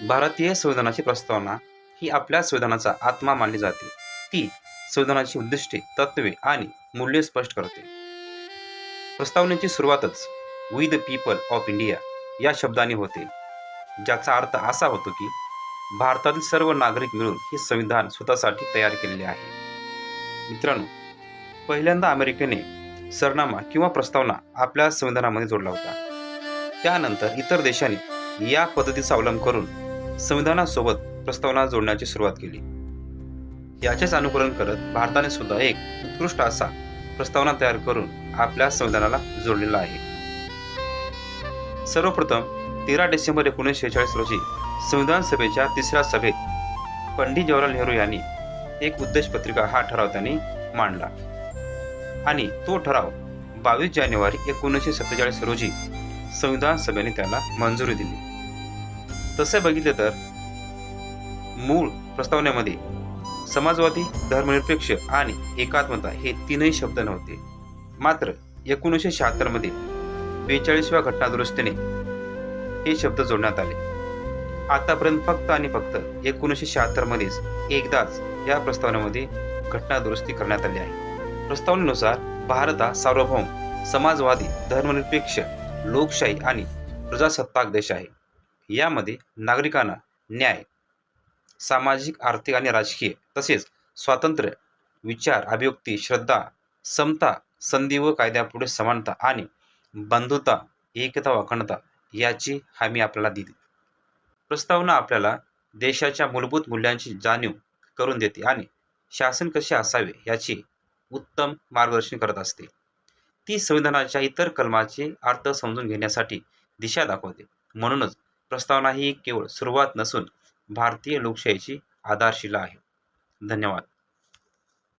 भारतीय संविधानाची प्रस्तावना ही आपल्या संविधानाचा आत्मा मानली जाते. ती संविधानाची उद्दिष्टे, तत्त्वे आणि मूल्ये स्पष्ट करते. प्रस्तावनेची सुरुवातच we the people of India या शब्दाने होते, ज्याचा अर्थ असा होतो की भारतातील सर्व नागरिक मिळून हे संविधान स्वतःसाठी तयार केलेले आहे. मित्रांनो, पहिल्यांदा अमेरिकेने सरनामा किंवा प्रस्तावना आपल्या संविधानामध्ये जोडला होता. त्यानंतर इतर देशांनी या पद्धतीचा अवलंब करून संविधानासोबत प्रस्तावना जोडण्याची सुरुवात केली. याचेच अनुकरण करत भारताने सुद्धा एक उत्कृष्ट असा प्रस्तावना तयार करून आपल्या संविधानाला जोडलेला आहे. सर्वप्रथम 13 डिसेंबर 1946 रोजी संविधान सभेच्या तिसऱ्या सभेत पंडित जवाहरलाल नेहरू यांनी एक उद्देश पत्रिका हा ठराव त्यांनी मांडला आणि तो ठराव 22 जानेवारी 1947 रोजी संविधान सभेने त्याला मंजुरी दिली. तसे बघितले तर मूळ प्रस्तावनेमध्ये समाजवादी, धर्मनिरपेक्ष आणि एकात्मता हे तीनही शब्द नव्हते. मात्र 1976 मध्ये 42व्या घटनादुरुस्तीने हे शब्द जोडण्यात आले. आतापर्यंत फक्त आणि फक्त 1976 मध्येच एकदाच या प्रस्तावनेमध्ये घटनादुरुस्ती करण्यात आली आहे. प्रस्तावनेनुसार भारत हा सार्वभौम, समाजवादी, धर्मनिरपेक्ष, लोकशाही आणि प्रजासत्ताक देश आहे. यामध्ये नागरिकांना न्याय, सामाजिक, आर्थिक आणि राजकीय तसेच स्वातंत्र्य, विचार, अभिव्यक्ती, श्रद्धा, समता, संधी व कायद्यापुढे समानता आणि बंधुता, एकता व अखंडता याची हमी आपल्याला दिली. प्रस्तावना आपल्याला देशाच्या मूलभूत मूल्यांची जाणीव करून देते आणि शासन कसे असावे याचे उत्तम मार्गदर्शन करत असते. ती संविधानाच्या इतर कलमाचे अर्थ समजून घेण्यासाठी दिशा दाखवते. म्हणूनच प्रस्तावना ही केवळ सुरुवात नसून भारतीय लोकशाहीची आधारशिला आहे. धन्यवाद.